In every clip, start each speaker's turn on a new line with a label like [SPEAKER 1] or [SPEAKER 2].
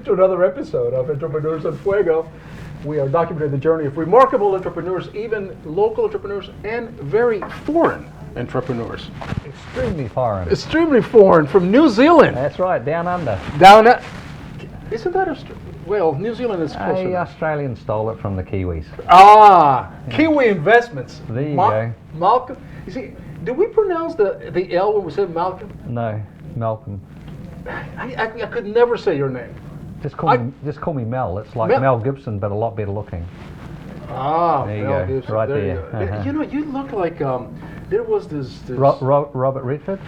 [SPEAKER 1] to another episode of Entrepreneurs on Fuego. We are documenting the journey of remarkable entrepreneurs, even local entrepreneurs and very foreign entrepreneurs.
[SPEAKER 2] Extremely foreign.
[SPEAKER 1] Extremely foreign, from New Zealand.
[SPEAKER 2] That's right, down under.
[SPEAKER 1] Down at, isn't that well, New Zealand is closer.
[SPEAKER 2] The Australians stole it from the Kiwis.
[SPEAKER 1] Ah, Kiwi Investments.
[SPEAKER 2] There you go.
[SPEAKER 1] Malcolm. You see, did we pronounce the L when we said Malcolm?
[SPEAKER 2] No, Malcolm.
[SPEAKER 1] I could never say your name.
[SPEAKER 2] Just call me Mel. It's like Mel Gibson, but a lot better looking.
[SPEAKER 1] Ah,
[SPEAKER 2] there you
[SPEAKER 1] Mel
[SPEAKER 2] go.
[SPEAKER 1] Gibson.
[SPEAKER 2] Right
[SPEAKER 1] there.
[SPEAKER 2] there.
[SPEAKER 1] You go. You know, you look like there was this.
[SPEAKER 2] Robert Redford?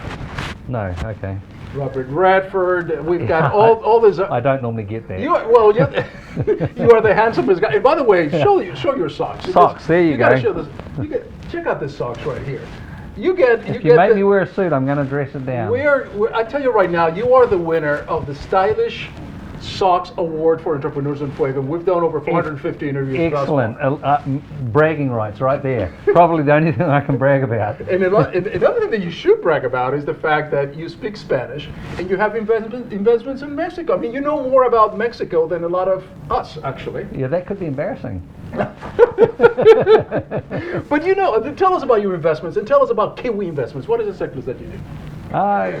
[SPEAKER 2] No. Okay.
[SPEAKER 1] Robert Redford. We've got all this.
[SPEAKER 2] I don't normally get that.
[SPEAKER 1] You are the handsomest guy. And by the way, show your socks.
[SPEAKER 2] Socks. There you go.
[SPEAKER 1] Gotta show this. Check out this socks right here. If
[SPEAKER 2] you make me wear a suit, I'm going to dress it down.
[SPEAKER 1] I tell you right now, you are the winner of the Stylish Socks Award for Entrepreneurs in Fuego. We've done over 450 interviews.
[SPEAKER 2] Excellent. Bragging rights right there. Probably the only thing I can brag about.
[SPEAKER 1] And another thing that you should brag about is the fact that you speak Spanish and you have investments in Mexico. I mean, you know more about Mexico than a lot of us, actually.
[SPEAKER 2] Yeah, that could be embarrassing.
[SPEAKER 1] But tell us about your investments and tell us about Kiwi Investments. What is the sectors that you do?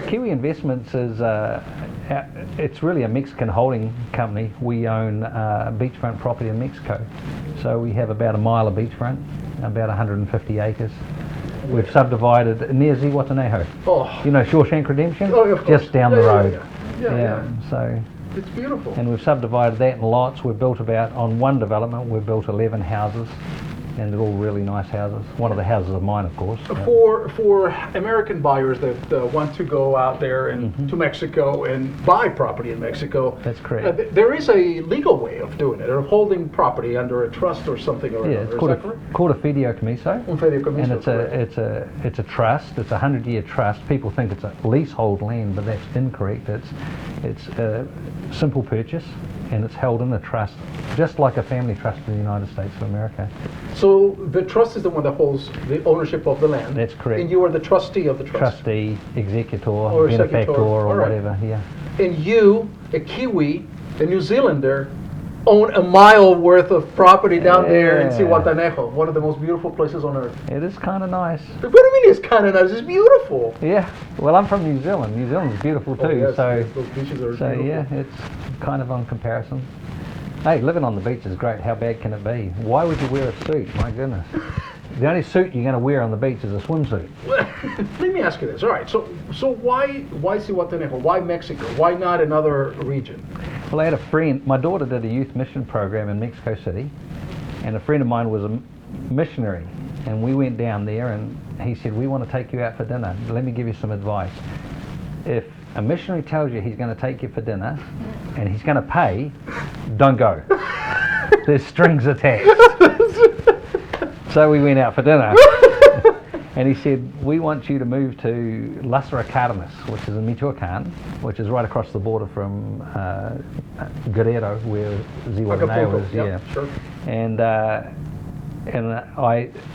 [SPEAKER 2] Kiwi Investments is it's really a Mexican holding company. We own beachfront property in Mexico. So we have about a mile of beachfront, about 150 acres. We've subdivided near Zihuatanejo.
[SPEAKER 1] Oh.
[SPEAKER 2] You know Shawshank Redemption?
[SPEAKER 1] Oh, of course.
[SPEAKER 2] Just down the road.
[SPEAKER 1] Yeah.
[SPEAKER 2] So
[SPEAKER 1] it's beautiful.
[SPEAKER 2] And we've subdivided that in lots. We've built on one development, we've built 11 houses. And they're all really nice houses. One of the houses are mine, of course.
[SPEAKER 1] For American buyers that want to go out there and to Mexico and buy property in Mexico,
[SPEAKER 2] that's correct.
[SPEAKER 1] There is a legal way of doing it, of holding property under a trust or something or another.
[SPEAKER 2] It's called a fideicomiso. And it's a trust. It's a 100-year trust. People think it's a leasehold land, but that's incorrect. It's a simple purchase, and it's held in a trust, just like a family trust in the United States of America.
[SPEAKER 1] So the trust is the one that holds the ownership of the land.
[SPEAKER 2] That's correct.
[SPEAKER 1] And you are the trustee of the trust.
[SPEAKER 2] Trustee, executor, benefactor, or whatever. Yeah.
[SPEAKER 1] And you, a Kiwi, a New Zealander, own a mile worth of property down there in Zihuatanejo, one of the most beautiful places on earth.
[SPEAKER 2] It is kind of nice.
[SPEAKER 1] What do you mean it's kind of nice? It's beautiful.
[SPEAKER 2] Yeah. Well, I'm from New Zealand. New Zealand's beautiful too.
[SPEAKER 1] Yes,
[SPEAKER 2] so
[SPEAKER 1] those beaches are beautiful.
[SPEAKER 2] Yeah, it's kind of on comparison. Hey, living on the beach is great. How bad can it be? Why would you wear a suit? My goodness. The only suit you're going to wear on the beach is a swimsuit.
[SPEAKER 1] Let me ask you this. All right, so why Zihuatanejo? Why Mexico? Why not another region?
[SPEAKER 2] Well, I had a friend. My daughter did a youth mission program in Mexico City, and a friend of mine was a missionary, and we went down there, and he said, "We want to take you out for dinner. Let me give you some advice. If a missionary tells you he's going to take you for dinner and he's going to pay, don't go. There's strings attached." So we went out for dinner. And he said, "We want you to move to Las Cárdenas, which is in Michoacán, which is right across the border from Guerrero, where Zihuatanejo is."
[SPEAKER 1] Yeah, sure.
[SPEAKER 2] And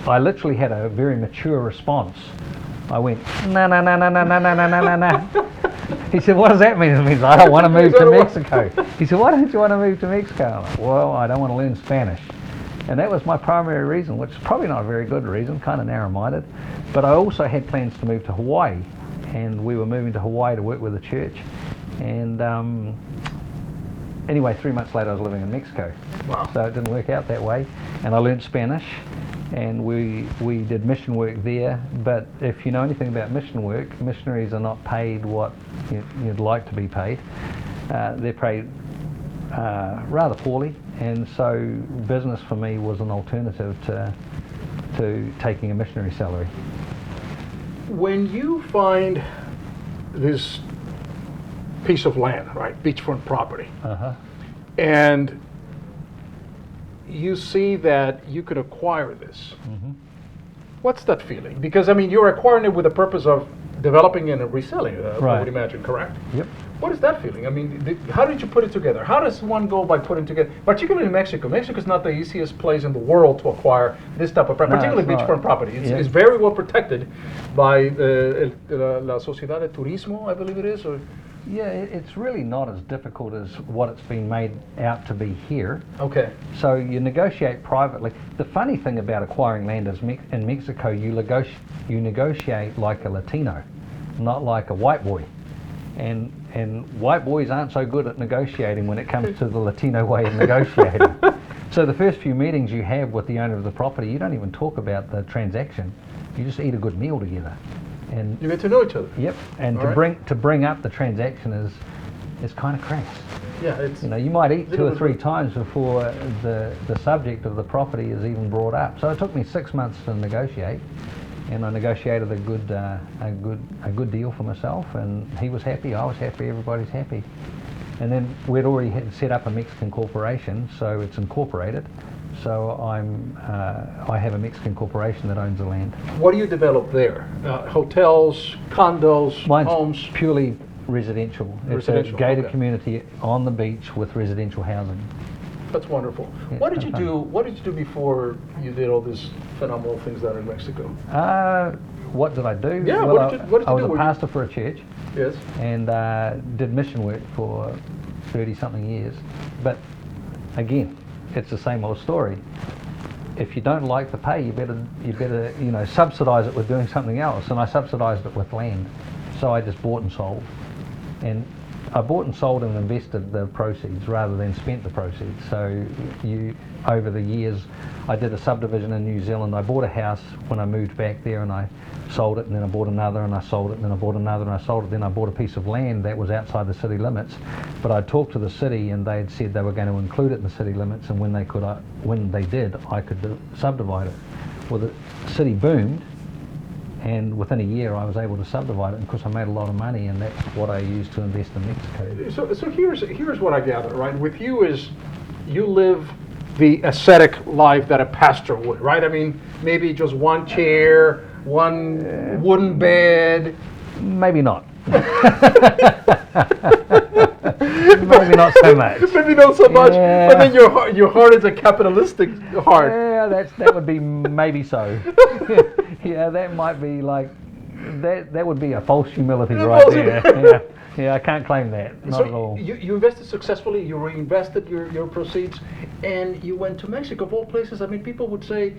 [SPEAKER 2] I literally had a very mature response. I went, "No, no, no, no, no, no, no, no, no, no." He said, "What does that mean?" It means I don't want to move to Mexico. He said, "Why don't you want to move to Mexico?" I'm like, "Well, I don't want to learn Spanish." And that was my primary reason, which is probably not a very good reason, kind of narrow-minded. But I also had plans to move to Hawaii, and we were moving to Hawaii to work with the church. And anyway, 3 months later I was living in Mexico.
[SPEAKER 1] Wow.
[SPEAKER 2] So it didn't work out that way. And I learned Spanish, and we did mission work there. But if you know anything about mission work, missionaries are not paid what you'd like to be paid. They're paid rather poorly, and so business for me was an alternative to taking a missionary salary.
[SPEAKER 1] When you find this piece of land, right, beachfront property, and you see that you could acquire this, what's that feeling? Because, I mean, you're acquiring it with the purpose of developing and reselling it, I would imagine, correct?
[SPEAKER 2] Yep.
[SPEAKER 1] What is that feeling? I mean, how did you put it together? How does one go by putting together, particularly in Mexico? Mexico is not the easiest place in the world to acquire this type of property, particularly beachfront property. It's very well protected by La Sociedad de Turismo, I believe it is, or
[SPEAKER 2] Yeah, it's really not as difficult as what it's been made out to be here.
[SPEAKER 1] Okay.
[SPEAKER 2] So you negotiate privately. The funny thing about acquiring land is in Mexico, you negotiate like a Latino, not like a white boy. And white boys aren't so good at negotiating when it comes to the Latino way of negotiating. So the first few meetings you have with the owner of the property, you don't even talk about the transaction. You just eat a good meal together. And
[SPEAKER 1] You get to know each other.
[SPEAKER 2] yep. And
[SPEAKER 1] All right.
[SPEAKER 2] to bring up the transaction is kind of crass.
[SPEAKER 1] Yeah, it's
[SPEAKER 2] You know, you might eat 2 or
[SPEAKER 1] Little
[SPEAKER 2] 3
[SPEAKER 1] bit.
[SPEAKER 2] times before the subject of the property is even brought up. So it took me 6 months to negotiate, and I negotiated a good deal for myself, and he was happy, I was happy, everybody's happy. And then we'd already had set up a Mexican corporation, so it's incorporated. So I have a Mexican corporation that owns the land.
[SPEAKER 1] What do you develop there? Hotels, condos,
[SPEAKER 2] Mine's
[SPEAKER 1] homes?
[SPEAKER 2] purely residential. It's a
[SPEAKER 1] Residential,
[SPEAKER 2] gated
[SPEAKER 1] okay.
[SPEAKER 2] community on the beach with residential housing.
[SPEAKER 1] That's wonderful.
[SPEAKER 2] Yeah,
[SPEAKER 1] What did
[SPEAKER 2] it's
[SPEAKER 1] you
[SPEAKER 2] kinda
[SPEAKER 1] do? What did you do before you did all these phenomenal things down in Mexico?
[SPEAKER 2] What did I do?
[SPEAKER 1] Yeah,
[SPEAKER 2] Well,
[SPEAKER 1] what did you
[SPEAKER 2] I was
[SPEAKER 1] do?
[SPEAKER 2] a
[SPEAKER 1] Were you-
[SPEAKER 2] pastor for a church
[SPEAKER 1] Yes.
[SPEAKER 2] and did mission work for 30-something years. But again, it's the same old story. If you don't like the pay, you better subsidise it with doing something else. And I subsidised it with land, so I just bought and sold. And I bought and sold and invested the proceeds rather than spent the proceeds. So over the years, I did a subdivision in New Zealand. I bought a house when I moved back there, and I sold it, and then I bought another, and I sold it, and then I bought another, and I sold it. Then I bought a piece of land that was outside the city limits, but I talked to the city, and they had said they were going to include it in the city limits, and when they did, I could subdivide it. Well, the city boomed, and within a year I was able to subdivide it, and of course I made a lot of money, and that's what I used to invest in Mexico.
[SPEAKER 1] So here's what I gather, right? With you is you live the ascetic life that a pastor would, right? I mean, maybe just one chair, one wooden bed.
[SPEAKER 2] Maybe not. Maybe not so much.
[SPEAKER 1] Maybe not so much,
[SPEAKER 2] Yeah.
[SPEAKER 1] but then your heart is a capitalistic heart.
[SPEAKER 2] Yeah, that would be maybe so. Yeah, that might be like that would be a false humility
[SPEAKER 1] Yeah,
[SPEAKER 2] right
[SPEAKER 1] false
[SPEAKER 2] there. Yeah, I can't claim that. Not
[SPEAKER 1] So
[SPEAKER 2] at all.
[SPEAKER 1] you invested successfully, you reinvested your proceeds, and you went to Mexico, of all places. I mean, people would say,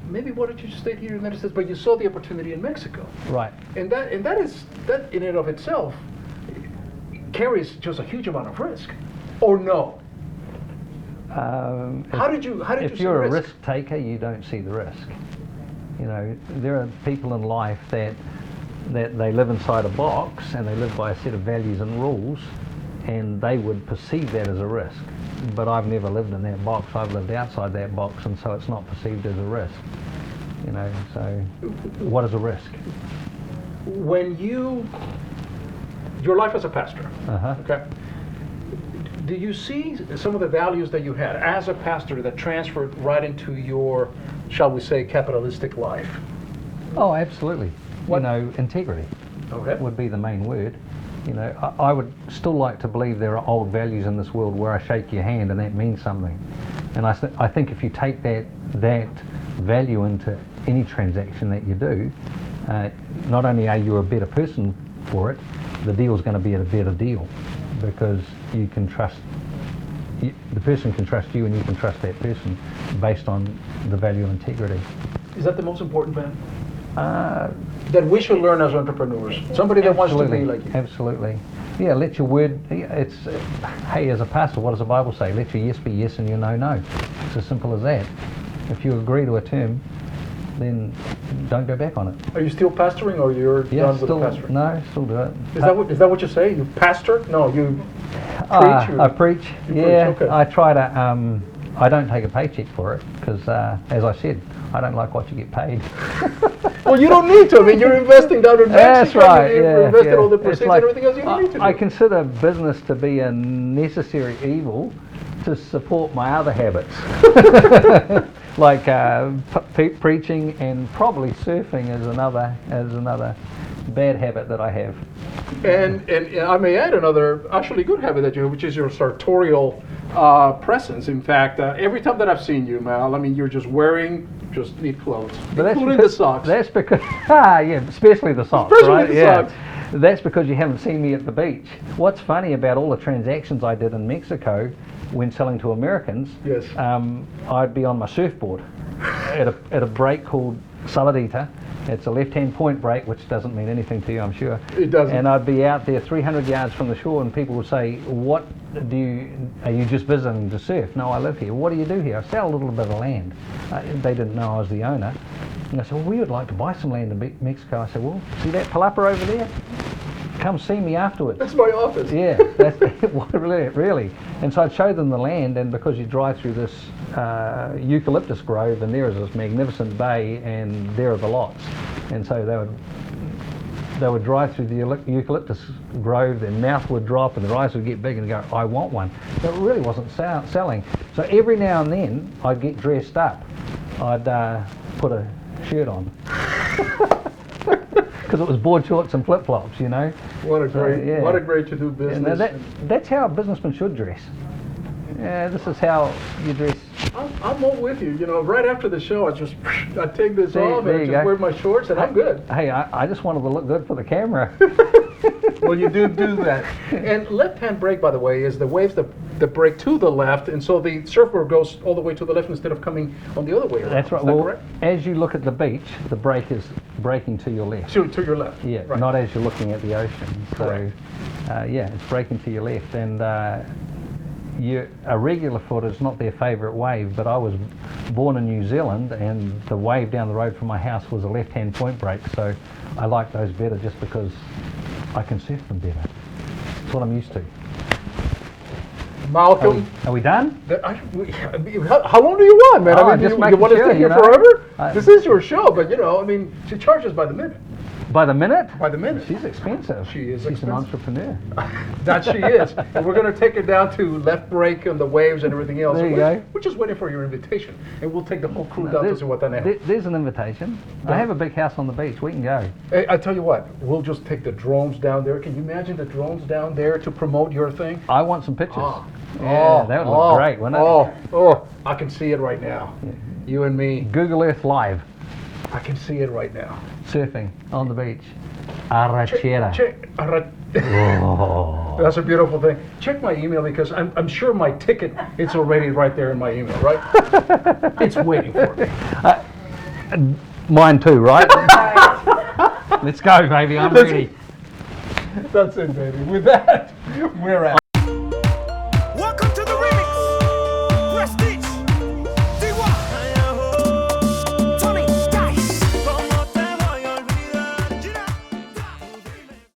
[SPEAKER 1] maybe why don't you just stay here in the United States? But you saw the opportunity in Mexico.
[SPEAKER 2] Right.
[SPEAKER 1] And that in and of itself carries just a huge amount of risk. Or no? How did you
[SPEAKER 2] If
[SPEAKER 1] see
[SPEAKER 2] you're a
[SPEAKER 1] risk?
[SPEAKER 2] risk taker, you don't see the risk. There are people in life that they live inside a box and they live by a set of values and rules, and they would perceive that as a risk. But I've never lived in that box. I've lived outside that box, and so it's not perceived as a risk. So what is a risk?
[SPEAKER 1] When your life as a pastor,
[SPEAKER 2] Uh-huh.
[SPEAKER 1] okay? Do you see some of the values that you had as a pastor that transferred right into your, shall we say, capitalistic life?
[SPEAKER 2] Oh, absolutely.
[SPEAKER 1] What-
[SPEAKER 2] Integrity
[SPEAKER 1] Okay.
[SPEAKER 2] would be the main word. I would still like to believe there are old values in this world where I shake your hand and that means something. And I think if you take that value into any transaction that you do, not only are you a better person for it, the deal's going to be a better deal because you can trust. The person can trust you, and you can trust that person based on the value of integrity.
[SPEAKER 1] Is that the most important thing? That we should learn as entrepreneurs. Somebody that wants to be like you.
[SPEAKER 2] Absolutely. Yeah, let your word, hey, as a pastor, what does the Bible say? Let your yes be yes and your no, no. It's as simple as that. If you agree to a term, then don't go back on it.
[SPEAKER 1] Are you still pastoring, or you're done with
[SPEAKER 2] still,
[SPEAKER 1] pastoring?
[SPEAKER 2] no, still do it.
[SPEAKER 1] Is that what you say? You pastor? No, you preach?
[SPEAKER 2] I preach,
[SPEAKER 1] You
[SPEAKER 2] yeah.
[SPEAKER 1] preach, okay.
[SPEAKER 2] I try to, I don't take a paycheck for it because, as I said, I don't like what you get paid.
[SPEAKER 1] Well, you don't need to. I mean, you're investing down in
[SPEAKER 2] That's
[SPEAKER 1] Mexico.
[SPEAKER 2] right.
[SPEAKER 1] You've
[SPEAKER 2] Yeah,
[SPEAKER 1] invested
[SPEAKER 2] yeah.
[SPEAKER 1] all the
[SPEAKER 2] It's
[SPEAKER 1] proceeds
[SPEAKER 2] like,
[SPEAKER 1] and everything else. You don't need to do.
[SPEAKER 2] I consider business to be a necessary evil to support my other habits, like preaching, and probably surfing is another bad habit that I have.
[SPEAKER 1] And I may add another actually good habit that you have, which is your sartorial presence. In fact, every time that I've seen you, Mal, I mean, you're just wearing just neat clothes,
[SPEAKER 2] But
[SPEAKER 1] including the socks.
[SPEAKER 2] That's because, yeah, especially the socks,
[SPEAKER 1] Especially
[SPEAKER 2] right?
[SPEAKER 1] the
[SPEAKER 2] Yeah.
[SPEAKER 1] socks.
[SPEAKER 2] That's because you haven't seen me at the beach. What's funny about all the transactions I did in Mexico when selling to Americans,
[SPEAKER 1] Yes.
[SPEAKER 2] I'd be on my surfboard at a break called Saladita. It's a left-hand point break, which doesn't mean anything to you, I'm sure.
[SPEAKER 1] It doesn't.
[SPEAKER 2] And I'd be out there 300 yards from the shore, and people would say, "What are you just visiting to surf?" "No, I live here." "What do you do here?" "I sell a little bit of land." They didn't know I was the owner. And I said, "Well, we would like to buy some land in Mexico." I said, "Well, see that palapa over there? Come see me afterwards."
[SPEAKER 1] That's my office.
[SPEAKER 2] Yeah, that's really. And so I'd show them the land, and because you drive through this eucalyptus grove, and there is this magnificent bay, and there are the lots. And so they would drive through the eucalyptus grove, their mouth would drop, and their eyes would get big, and go, "I want one." But it really wasn't selling. So every now and then, I'd get dressed up. I'd put a shirt on. Because it was board shorts and flip-flops, you know.
[SPEAKER 1] What a great,
[SPEAKER 2] yeah.
[SPEAKER 1] what a great to do business.
[SPEAKER 2] That's how a businessman should dress. Yeah, this is how you dress.
[SPEAKER 1] I'm all with you. You know, right after the show, I take this off and
[SPEAKER 2] there
[SPEAKER 1] I
[SPEAKER 2] you
[SPEAKER 1] just
[SPEAKER 2] go.
[SPEAKER 1] wear my shorts and I'm good.
[SPEAKER 2] Hey, I just wanted to look good for the camera.
[SPEAKER 1] Well, you do that. And left-hand brake, by the way, is the waves that brake to the left, and so the surfboard goes all the way to the left instead of coming on the other way around.
[SPEAKER 2] That's right.
[SPEAKER 1] Is that
[SPEAKER 2] Well,
[SPEAKER 1] correct?
[SPEAKER 2] as you look at the beach, the brake is braking to your left.
[SPEAKER 1] To your left.
[SPEAKER 2] Yeah,
[SPEAKER 1] Right.
[SPEAKER 2] not as you're looking at the ocean. So,
[SPEAKER 1] Correct.
[SPEAKER 2] yeah, it's braking to your left. And a regular foot is not their favourite wave, but I was born in New Zealand, and the wave down the road from my house was a left-hand point break, so I like those better just because I can surf them better. That's what I'm used to.
[SPEAKER 1] Malcolm,
[SPEAKER 2] Are we done?
[SPEAKER 1] how long do you want, man?
[SPEAKER 2] Oh,
[SPEAKER 1] I mean,
[SPEAKER 2] just
[SPEAKER 1] you
[SPEAKER 2] making
[SPEAKER 1] want to
[SPEAKER 2] sure,
[SPEAKER 1] stay here
[SPEAKER 2] you know.
[SPEAKER 1] forever? This is your show, but you know, I mean, she charges by the minute.
[SPEAKER 2] By the minute?
[SPEAKER 1] By the minute.
[SPEAKER 2] She's expensive.
[SPEAKER 1] She is
[SPEAKER 2] She's
[SPEAKER 1] expensive.
[SPEAKER 2] an entrepreneur.
[SPEAKER 1] That she is. And we're going to take it down to left brake and the waves and everything else.
[SPEAKER 2] There you go.
[SPEAKER 1] We're just waiting for your invitation, and we'll take the whole crew down to see what that is.
[SPEAKER 2] There's an invitation. I have a big house on the beach. We can go.
[SPEAKER 1] Hey, I tell you what, we'll just take the drones down there. Can you imagine the drones down there to promote your thing?
[SPEAKER 2] I want some pictures.
[SPEAKER 1] Oh.
[SPEAKER 2] Yeah, that would look great, wouldn't it?
[SPEAKER 1] Oh, I can see it right now. You and me,
[SPEAKER 2] Google Earth Live,
[SPEAKER 1] I can see it right now.
[SPEAKER 2] surfing on the beach. Arrachera. Oh.
[SPEAKER 1] That's a beautiful thing. Check my email because I'm sure my ticket, it's already right there in my email, right? It's waiting for me.
[SPEAKER 2] Mine too, right? Let's go, baby. I'm ready.
[SPEAKER 1] That's it, baby. With that, we're out.